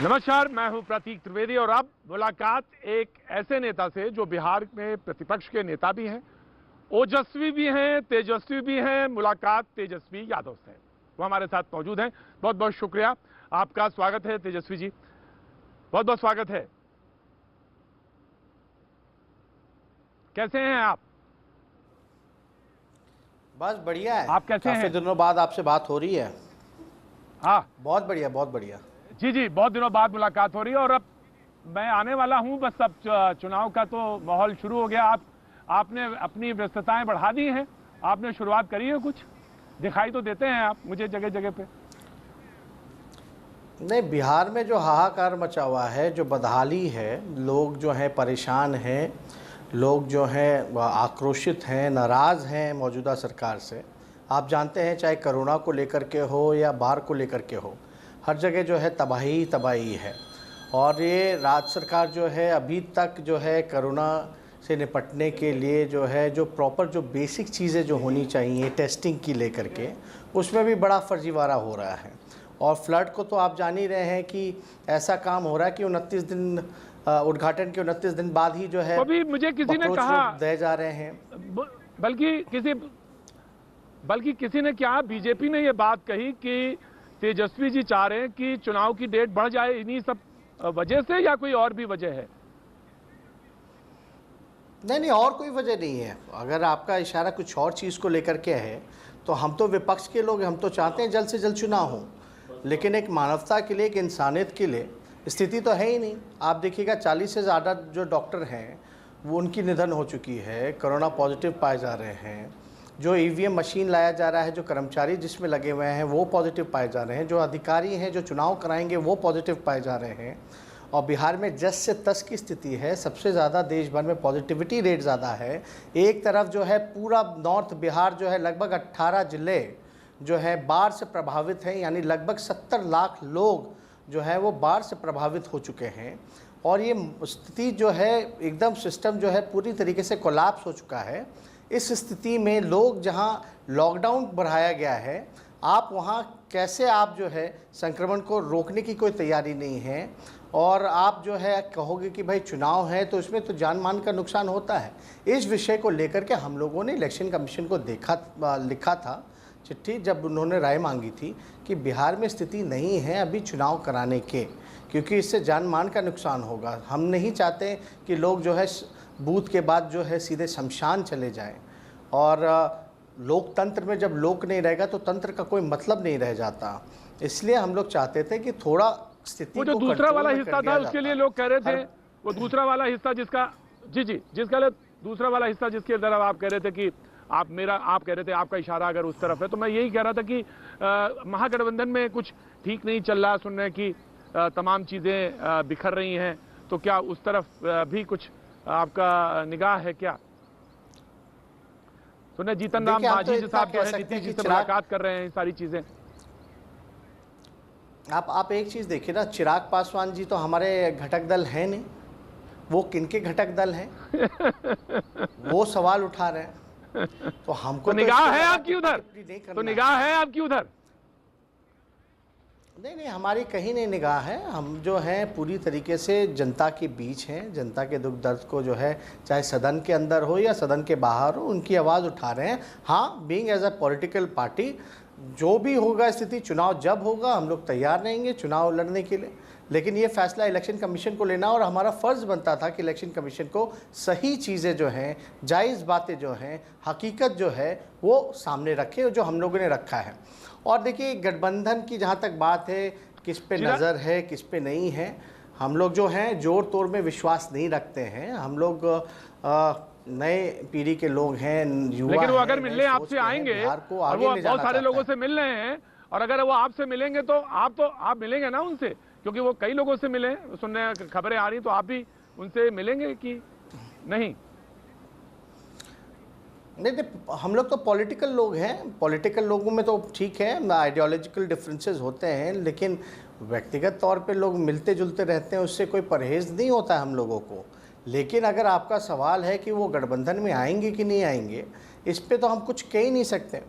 नमस्कार, मैं हूं प्रतीक त्रिवेदी और अब मुलाकात एक ऐसे नेता से जो बिहार में प्रतिपक्ष के नेता भी हैं, ओजस्वी भी हैं, तेजस्वी भी हैं। मुलाकात तेजस्वी यादव से, वो हमारे साथ मौजूद हैं। बहुत बहुत शुक्रिया, आपका स्वागत है तेजस्वी जी, बहुत बहुत स्वागत है। कैसे हैं आप? बस बढ़िया है। आप कैसे काफी हैं? दिनों बाद आपसे बात हो रही है। हाँ बहुत बढ़िया, बहुत बढ़िया। जी, बहुत दिनों बाद मुलाकात हो रही है और अब मैं आने वाला हूं। बस अब चुनाव का तो माहौल शुरू हो गया। आपने अपनी व्यस्तताएं बढ़ा दी हैं, आपने शुरुआत करी है, कुछ दिखाई तो देते हैं आप मुझे जगह जगह पे। नहीं, बिहार में जो हाहाकार मचा हुआ है, जो बदहाली है, लोग जो हैं परेशान हैं, लोग जो हैं आक्रोशित हैं, नाराज़ हैं मौजूदा सरकार से। आप जानते हैं, चाहे कोरोना को लेकर के हो या बाढ़ को लेकर के हो, हर जगह जो है तबाही तबाही है। और ये राज्य सरकार जो है अभी तक जो है कोरोना से निपटने के लिए जो है जो प्रॉपर जो बेसिक चीज़ें जो होनी चाहिए टेस्टिंग की लेकर के, उसमें भी बड़ा फर्जीवाड़ा हो रहा है। और फ्लड को तो आप जान ही रहे हैं कि ऐसा काम हो रहा है कि 29 दिन उद्घाटन के 29 दिन बाद ही जो है अभी मुझे किसी ने कहा दे जा रहे हैं। बल्कि किसी ने क्या, बीजेपी ने ये बात कही कि तेजस्वी जी चाह रहे हैं कि चुनाव की डेट बढ़ जाए, इन्हीं सब वजह से, या कोई और भी वजह है? नहीं, और कोई वजह नहीं है। अगर आपका इशारा कुछ और चीज़ को लेकर के है तो हम तो विपक्ष के लोग, हम तो चाहते हैं जल्द से जल्द चुनाव हो, लेकिन एक मानवता के लिए, एक इंसानियत के लिए स्थिति तो है ही नहीं। आप देखिएगा 40 से ज़्यादा जो डॉक्टर हैं वो उनकी निधन हो चुकी है, कोरोना पॉजिटिव पाए जा रहे हैं। जो ईवीएम मशीन लाया जा रहा है, जो कर्मचारी जिसमें लगे हुए हैं वो पॉजिटिव पाए जा रहे हैं, जो अधिकारी हैं जो चुनाव कराएंगे वो पॉजिटिव पाए जा रहे हैं। और बिहार में 10 से 10 की स्थिति है, सबसे ज़्यादा देश भर में पॉजिटिविटी रेट ज़्यादा है। एक तरफ जो है पूरा नॉर्थ बिहार जो है लगभग 18 ज़िले जो है बाढ़ से प्रभावित हैं, यानी लगभग 70 लाख लोग जो है वो बाढ़ से प्रभावित हो चुके हैं। और ये स्थिति जो है एकदम सिस्टम जो है पूरी तरीके से कोलैप्स हो चुका है। इस स्थिति में लोग जहां लॉकडाउन बढ़ाया गया है, आप वहां कैसे आप जो है संक्रमण को रोकने की कोई तैयारी नहीं है। और आप जो है कहोगे कि भाई चुनाव है तो इसमें तो जान मान का नुकसान होता है। इस विषय को लेकर के हम लोगों ने इलेक्शन कमीशन को लिखा था चिट्ठी, जब उन्होंने राय मांगी थी कि बिहार में स्थिति नहीं है अभी चुनाव कराने के, क्योंकि इससे जान मान का नुकसान होगा। हम नहीं चाहते कि लोग जो है बूथ के बाद जो है सीधे शमशान चले जाएं। और लोकतंत्र में जब लोक नहीं रहेगा तो तंत्र का कोई मतलब नहीं रह जाता। इसलिए हम लोग चाहते थे कि थोड़ा स्थिति वो जो दूसरा वाला हिस्सा था उसके लिए लोग कह रहे थे, वो दूसरा वाला हिस्सा जिसका दूसरा वाला हिस्सा जिसके तरफ आप कह रहे थे कि आप कह रहे थे आपका इशारा अगर उस तरफ है, तो मैं यही कह रहा था कि महागठबंधन में कुछ ठीक नहीं चल रहा, सुन रहे हैं कि तमाम चीजें बिखर रही हैं, तो क्या उस तरफ भी कुछ आपका निगाह है क्या? सुने जीतन राम मांझी जी साहब जो है नीतीश जी से मुलाकात कर रहे हैं, सारी चीजें। आप एक चीज़ देखिए ना, चिराग पासवान जी तो हमारे घटक दल हैं नहीं, वो किनके घटक दल हैं? वो सवाल उठा रहे हैं। तो हमको तो निगाह है आपकी उधर, तो निगाह है आपकी उधर? नहीं, हमारी कहीं नहीं निगाह है। हम जो हैं पूरी तरीके से जनता के बीच हैं, जनता के दुख दर्द को जो है चाहे सदन के अंदर हो या सदन के बाहर हो, उनकी आवाज़ उठा रहे हैं। हाँ, being as a political party, जो भी होगा स्थिति, चुनाव जब होगा हम लोग तैयार रहेंगे चुनाव लड़ने के लिए। लेकिन ये फैसला इलेक्शन कमीशन को लेना, और हमारा फ़र्ज़ बनता था कि इलेक्शन कमीशन को सही चीज़ें जो हैं, जायज़ बातें जो हैं, हकीकत जो है वो सामने रखे, जो हम लोगों ने रखा है। और देखिए गठबंधन की जहाँ तक बात है, किस पे नज़र है किस पे नहीं है, हम लोग जो हैं जोड़ तोड़ में विश्वास नहीं रखते हैं। हम लोग नए पीढ़ी के लोग हैं, युवा, लेकिन वो अगर मिलने आपसे आएंगे और वो बहुत सारे लोगों से मिल रहे हैं, और अगर वो आपसे मिलेंगे तो आप मिलेंगे ना उनसे, क्योंकि वो कई लोगों से मिले, सुनने खबरें आ रही, तो आप भी उनसे मिलेंगे कि नहीं? नहीं, हम लोग तो पॉलिटिकल लोग हैं। पॉलिटिकल लोगों में तो ठीक है, आइडियोलॉजिकल डिफरेंसेस होते हैं, लेकिन व्यक्तिगत तौर पे लोग मिलते जुलते रहते हैं, उससे कोई परहेज़ नहीं होता है हम लोगों को। लेकिन अगर आपका सवाल है कि वो गठबंधन में आएंगे कि नहीं आएंगे, इस पे तो हम कुछ कह ही नहीं सकते,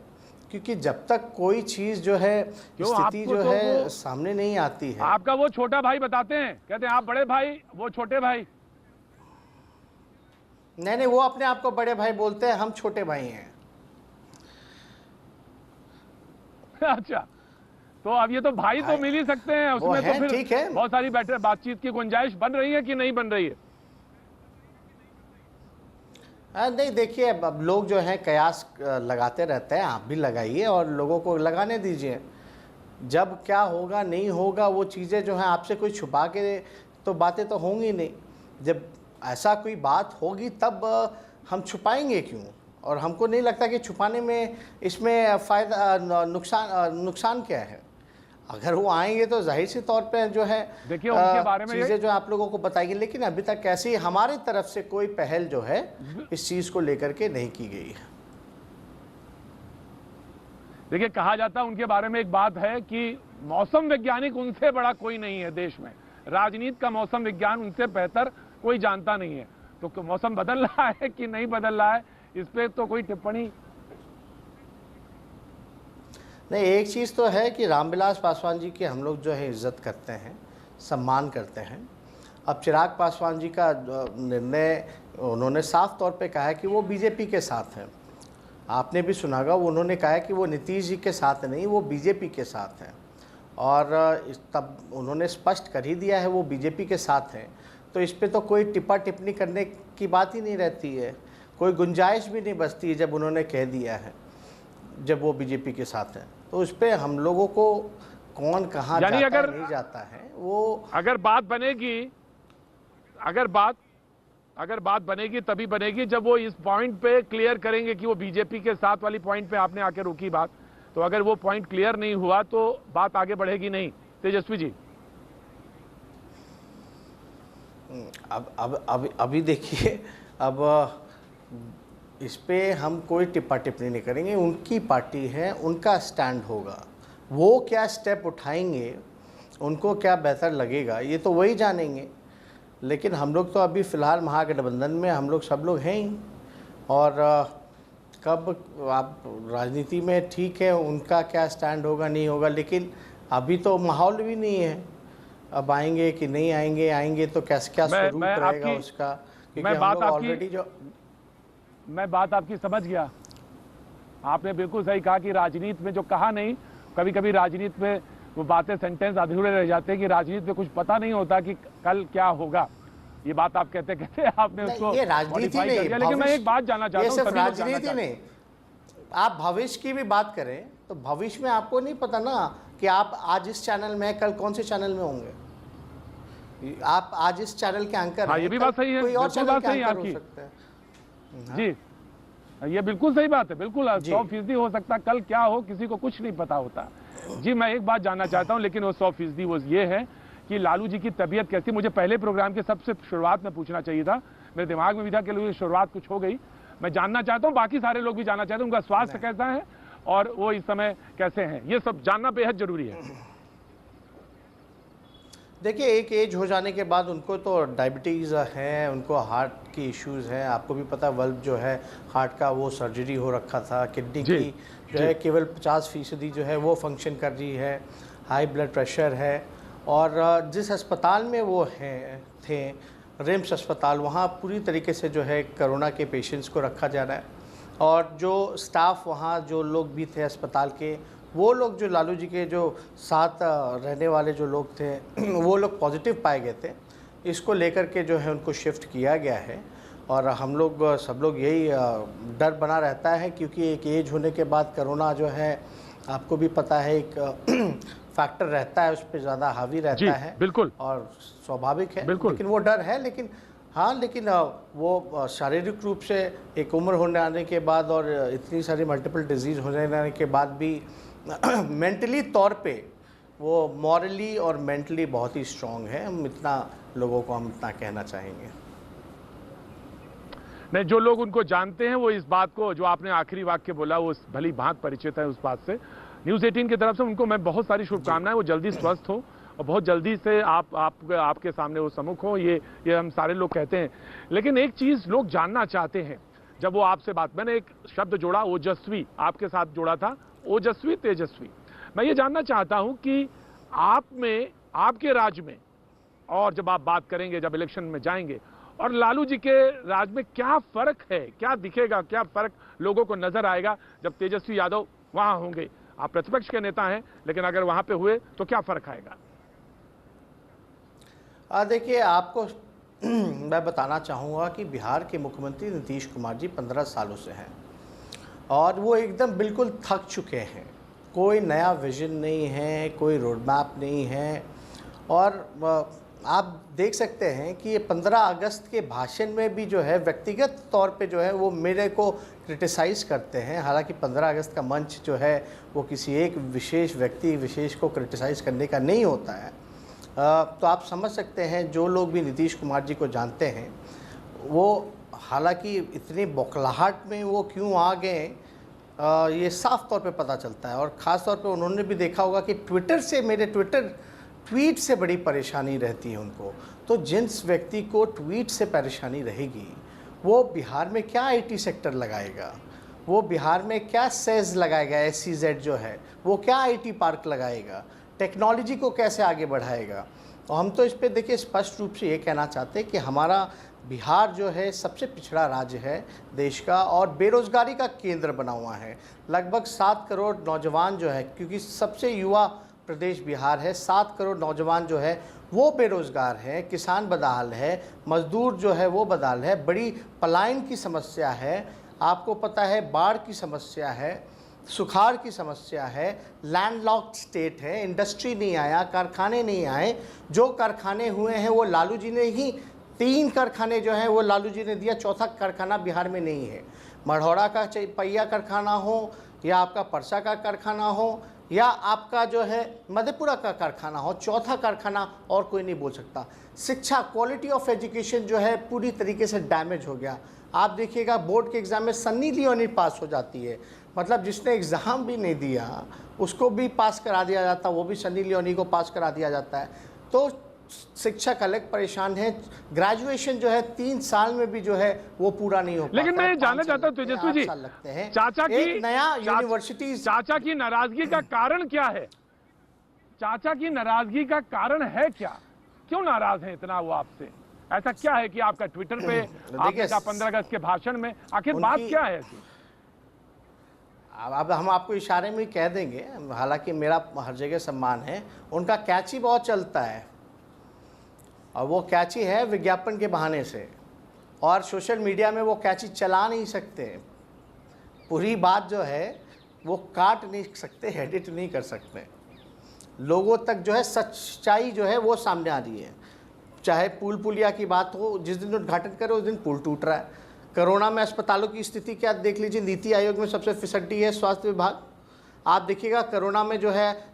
क्योंकि जब तक कोई चीज जो है स्थिति जो है सामने नहीं आती है। आपका वो छोटा भाई बताते हैं, कहते हैं आप बड़े भाई, वो छोटे भाई। नहीं, वो अपने आप को बड़े भाई बोलते हैं, हम छोटे भाई हैं। अच्छा, तो अब ये तो भाई तो मिल ही सकते हैं, उसमें तो फिर ठीक है, बहुत सारी बातचीत की गुंजाइश बन रही है कि नहीं बन रही है? नहीं, देखिए अब लोग जो हैं कयास लगाते रहते हैं, आप भी लगाइए और लोगों को लगाने दीजिए। जब क्या होगा नहीं होगा वो चीज़ें जो हैं आपसे कोई छुपा के तो बातें तो होंगी नहीं। जब ऐसा कोई बात होगी तब हम छुपाएंगे क्यों? और हमको नहीं लगता कि छुपाने में इसमें फ़ायदा नुकसान क्या है। अगर वो आएंगे तो जाहिर सी तौर पे जो है देखिए उनके बारे में चीज़ें जो आप लोगों को बताएंगे, लेकिन अभी तक कैसी हमारी तरफ से कोई पहल जो है इस चीज़ को लेकर के नहीं की गई है। देखिए कहा जाता है उनके बारे में एक बात है कि मौसम वैज्ञानिक उनसे बड़ा कोई नहीं है देश में। राजनीति का मौसम विज्ञान उनसे बेहतर कोई जानता नहीं है। तो मौसम बदल रहा है कि नहीं बदल रहा है, इस पे तो कोई टिप्पणी नहीं। एक चीज़ तो है कि रामविलास पासवान जी की हम लोग जो है इज्जत करते हैं, सम्मान करते हैं। अब चिराग पासवान जी का निर्णय, उन्होंने साफ तौर पे कहा है कि वो बीजेपी के साथ हैं। आपने भी सुना होगा, उन्होंने कहा है कि वो नीतीश जी के साथ नहीं, वो बीजेपी के साथ हैं। और तब उन्होंने स्पष्ट कर ही दिया है वो बीजेपी के साथ हैं, तो इस पर तो कोई टिप्पा टिप्पणी करने की बात ही नहीं रहती है, कोई गुंजाइश भी नहीं बचती है जब उन्होंने कह दिया है, जब वो बीजेपी के साथ है। तो उस पर हम लोगों को कौन कहाँ जाता है नहीं जाता है वो, अगर बात बनेगी, अगर बात बनेगी तभी बनेगी जब वो इस पॉइंट पे क्लियर करेंगे कि वो बीजेपी के साथ वाली पॉइंट पे आपने आके रोकी बात। तो अगर वो पॉइंट क्लियर नहीं हुआ तो बात आगे बढ़ेगी नहीं। तेजस्वी जी, अब अभी देखिए, अब इस पे हम कोई टिप्पा टिप्पणी नहीं करेंगे। उनकी पार्टी है, उनका स्टैंड होगा, वो क्या स्टेप उठाएंगे, उनको क्या बेहतर लगेगा, ये तो वही जानेंगे। लेकिन हम लोग तो अभी फ़िलहाल महागठबंधन में हम लोग सब लोग हैं ही। और कब आप राजनीति में ठीक है, उनका क्या स्टैंड होगा नहीं होगा, लेकिन अभी तो माहौल भी नहीं है। अब आएंगे कि नहीं आएंगे, आएंगे तो क्या स्वरूप रहेगा उसका, क्योंकि हम लोग ऑलरेडी जो मैं बात आपकी समझ गया। आपने बिल्कुल सही कहा कि राजनीति में जो कहा नहीं, कभी कभी राजनीति में वो बातें, सेंटेंस अधूरे रह जाते हैं कि राजनीति में कुछ पता नहीं होता कि कल क्या होगा। ये बात आप कहते कहते आपने उसको ये राजनीति नहीं, लेकिन मैं एक बात जानना चाहता हूँ, सिर्फ राजनीति नहीं, आप भविष्य की भी बात करें तो भविष्य में आपको नहीं पता ना कि आप आज इस चैनल में, कल कौन से चैनल में होंगे। आप आज इस चैनल के एंकर हैं, ये भी बात सही है, कोई और चैनल के एंकर आपकी हो सकते हैं। जी, ये बिल्कुल सही बात है, बिल्कुल 100% हो सकता। कल क्या हो किसी को कुछ नहीं पता होता। जी, मैं एक बात जानना चाहता हूं, लेकिन वो 100% वो ये है कि लालू जी की तबीयत कैसी। मुझे पहले प्रोग्राम के सबसे शुरुआत में पूछना चाहिए था, मेरे दिमाग में भी था कि शुरुआत कुछ हो गई। मैं जानना चाहता हूं, बाकी सारे लोग भी जानना चाहते हैं उनका स्वास्थ्य कैसा है और वो इस समय कैसे हैं, ये सब जानना बेहद जरूरी है। देखिए, एक एज हो जाने के बाद उनको तो डायबिटीज़ है, उनको हार्ट की इश्यूज़ हैं। आपको भी पता, बल्ब जो है हार्ट का वो सर्जरी हो रखा था, किडनी की जो है केवल 50% जो है वो फंक्शन कर रही है, हाई ब्लड प्रेशर है। और जिस अस्पताल में वो थे, रिम्स अस्पताल, वहाँ पूरी तरीके से जो है कोरोना के पेशेंट्स को रखा जा रहा है। और जो स्टाफ वहाँ, जो लोग भी थे अस्पताल के, वो लोग जो लालू जी के जो साथ रहने वाले जो लोग थे वो लोग पॉजिटिव पाए गए थे। इसको लेकर के जो है उनको शिफ्ट किया गया है। और हम लोग सब लोग यही डर बना रहता है, क्योंकि एक एज होने के बाद कोरोना जो है आपको भी पता है एक फैक्टर रहता है, उस पर ज़्यादा हावी रहता है। बिल्कुल, और स्वाभाविक है, बिल्कुल। लेकिन वो डर है। लेकिन हाँ, लेकिन वो शारीरिक रूप से एक उम्र होने आने के बाद और इतनी सारी मल्टीपल डिजीज़ होने आने के बाद भी मेंटली तौर पे वो मॉरली और मेंटली बहुत ही स्ट्रांग है। हम इतना लोगों को हम इतना कहना चाहेंगे। नहीं, जो लोग उनको जानते हैं वो इस बात को, जो आपने आखिरी वाक्य बोला, वो भली भांत परिचित है उस बात से। न्यूज़ 18 की तरफ से उनको मैं बहुत सारी शुभकामनाएं, वो जल्दी स्वस्थ हो और बहुत जल्दी से आपके सामने वो सम्मुख हो, ये हम सारे लोग कहते हैं। लेकिन एक चीज़ लोग जानना चाहते हैं, जब वो आपसे बात, मैंने एक शब्द जोड़ा, ओजस्वी आपके साथ जोड़ा था, ओजस्वी तेजस्वी। मैं ये जानना चाहता हूं कि आप में, आपके राज्य में, और जब आप बात करेंगे, जब इलेक्शन में जाएंगे, और लालू जी के राज में क्या फर्क है, क्या दिखेगा, क्या फर्क लोगों को नजर आएगा जब तेजस्वी यादव वहां होंगे? आप प्रतिपक्ष के नेता हैं, लेकिन अगर वहां पे हुए तो क्या फर्क आएगा? देखिए, आपको मैं बताना चाहूँगा कि बिहार के मुख्यमंत्री नीतीश कुमार जी 15 सालों से हैं और वो एकदम बिल्कुल थक चुके हैं। कोई नया विजन नहीं है, कोई रोड मैप नहीं है। और आप देख सकते हैं कि ये 15 अगस्त के भाषण में भी जो है व्यक्तिगत तौर पे जो है वो मेरे को क्रिटिसाइज़ करते हैं। हालांकि 15 अगस्त का मंच जो है वो किसी एक विशेष व्यक्ति विशेष को क्रिटिसाइज़ करने का नहीं होता है। तो आप समझ सकते हैं, जो लोग भी नीतीश कुमार जी को जानते हैं वो हालांकि इतनी बौखलाहट में वो क्यों आ गए, ये साफ तौर पे पता चलता है। और ख़ास तौर पे उन्होंने भी देखा होगा कि ट्विटर से, मेरे ट्वीट से बड़ी परेशानी रहती है उनको। तो जिस व्यक्ति को ट्वीट से परेशानी रहेगी वो बिहार में क्या आईटी सेक्टर लगाएगा, वो बिहार में क्या सेज लगाएगा, SEZ जो है वो क्या आईटी पार्क लगाएगा, टेक्नोलॉजी को कैसे आगे बढ़ाएगा। और हम तो इस पे देखिए स्पष्ट रूप से ये कहना चाहते हैं कि हमारा बिहार जो है सबसे पिछड़ा राज्य है देश का और बेरोज़गारी का केंद्र बना हुआ है। लगभग 7 करोड़ नौजवान जो है, क्योंकि सबसे युवा प्रदेश बिहार है, 7 करोड़ नौजवान जो है वो बेरोज़गार हैं, किसान बदहाल है, मजदूर जो है वो बदहाल है, बड़ी पलायन की समस्या है, आपको पता है बाढ़ की समस्या है, सुखाड़ की समस्या है, लैंडलॉक्ड स्टेट है, इंडस्ट्री नहीं आया, कारखाने नहीं आए। जो कारखाने हुए हैं वो लालू जी ने ही, 3 कारखाने जो हैं वो लालू जी ने दिया, चौथा कारखाना बिहार में नहीं है। मढ़ौरा का पहिया कारखाना हो या आपका परसा का कारखाना हो या आपका जो है मधेपुरा का कारखाना हो, चौथा कारखाना और कोई नहीं बोल सकता। शिक्षा, क्वालिटी ऑफ एजुकेशन जो है पूरी तरीके से डैमेज हो गया। आप देखिएगा बोर्ड के एग्ज़ाम में सन्नी लियोनी पास हो जाती है, मतलब जिसने एग्ज़ाम भी नहीं दिया उसको भी पास करा दिया जाता, वो भी सन्नी लियोनी को पास करा दिया जाता है। तो शिक्षक अलग परेशान है। ग्रेजुएशन जो है 3 साल में भी जो है वो पूरा नहीं हो पाता। लेकिन मैं जानना चाहता हूं तेजस्वी जी, चाचा की नया यूनिवर्सिटी, चाचा की नाराजगी का कारण क्या है? चाचा की नाराजगी का कारण है क्या? क्यों नाराज है इतना वो आपसे? ऐसा क्या है कि आपका ट्विटर पे आपने कहा 15 अगस्त के भाषण में, आखिर बात क्या है ऐसी? अब हम आपको इशारे में कह देंगे, हालांकि मेरा हर जगह सम्मान है। उनका कैची बहुत चलता है और वो कैची है विज्ञापन के बहाने से, और सोशल मीडिया में वो कैची चला नहीं सकते। पूरी बात जो है वो काट नहीं सकते, एडिट नहीं कर सकते। लोगों तक जो है सच्चाई जो है वो सामने आ रही है। चाहे पुलिया की बात हो, जिस दिन उद्घाटन करे उस दिन पुल टूट रहा है। कोरोना में अस्पतालों की स्थिति क्या देख लीजिए, नीति आयोग में सबसे फिसड्डी है स्वास्थ्य विभाग। आप देखिएगा कोरोना में जो है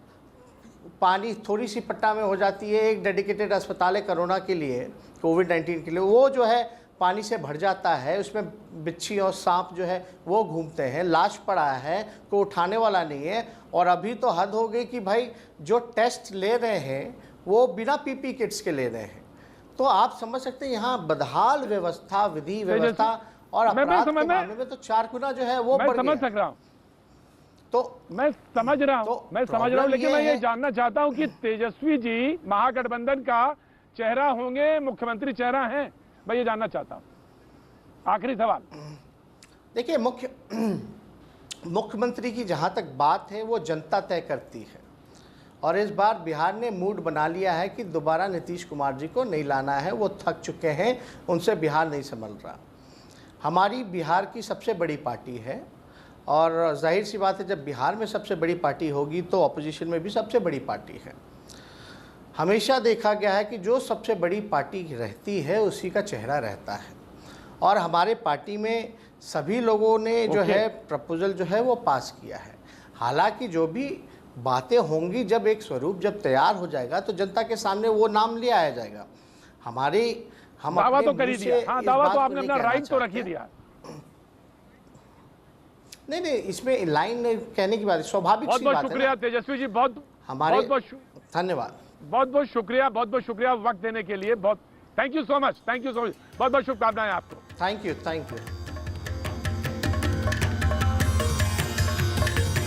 पानी थोड़ी सी पट्टा में हो जाती है, एक डेडिकेटेड अस्पताल है कोरोना के लिए, कोविड-19 के लिए, वो जो है पानी से भर जाता है, उसमें बिच्छी और सांप जो है वो घूमते हैं, लाश पड़ा है, कोई उठाने वाला नहीं है। और अभी तो हद हो गई कि भाई जो टेस्ट ले रहे हैं वो बिना पीपी किट्स के ले रहे हैं। तो आप समझ सकते हैं यहाँ बदहाल व्यवस्था, विधि व्यवस्था और अपराध के मामले में तो 4 गुना जो है वो बढ़ गया। मैं समझ रहा हूँ, तो मैं समझ रहा हूँ, लेकिन मैं ये जानना चाहता हूँ कि तेजस्वी जी महागठबंधन का चेहरा होंगे, मुख्यमंत्री चेहरा हैं? मैं ये जानना चाहता हूँ। आखिरी सवाल। देखिए, मुख्यमंत्री की जहाँ तक बात है वो जनता तय करती है, और इस बार बिहार ने मूड बना लिया है कि दोबारा नीतीश कुमार जी को नहीं लाना है। वो थक चुके हैं, उनसे बिहार नहीं संभल रहा। हमारी बिहार की सबसे बड़ी पार्टी है, और जाहिर सी बात है जब बिहार में सबसे बड़ी पार्टी होगी तो अपोजिशन में भी सबसे बड़ी पार्टी है। हमेशा देखा गया है कि जो सबसे बड़ी पार्टी रहती है उसी का चेहरा रहता है, और हमारे पार्टी में सभी लोगों ने जो है प्रपोजल जो है वो पास किया है। हालांकि जो भी बातें होंगी, जब एक स्वरूप जब तैयार हो जाएगा तो जनता के सामने वो नाम ले आया जाएगा। हम दावा तो कर ही दिया। हाँ, दावा तो आपने अपना राइट तो रख ही दिया। नहीं, इसमें लाइन कहने की बात स्वाभाविक सी बात है। बहुत शुक्रिया तेजस्वी जी, बहुत धन्यवाद, बहुत शुक्रिया वक्त देने के लिए। बहुत थैंक यू सो मच, बहुत शुभकामनाएं आपको। Thank you.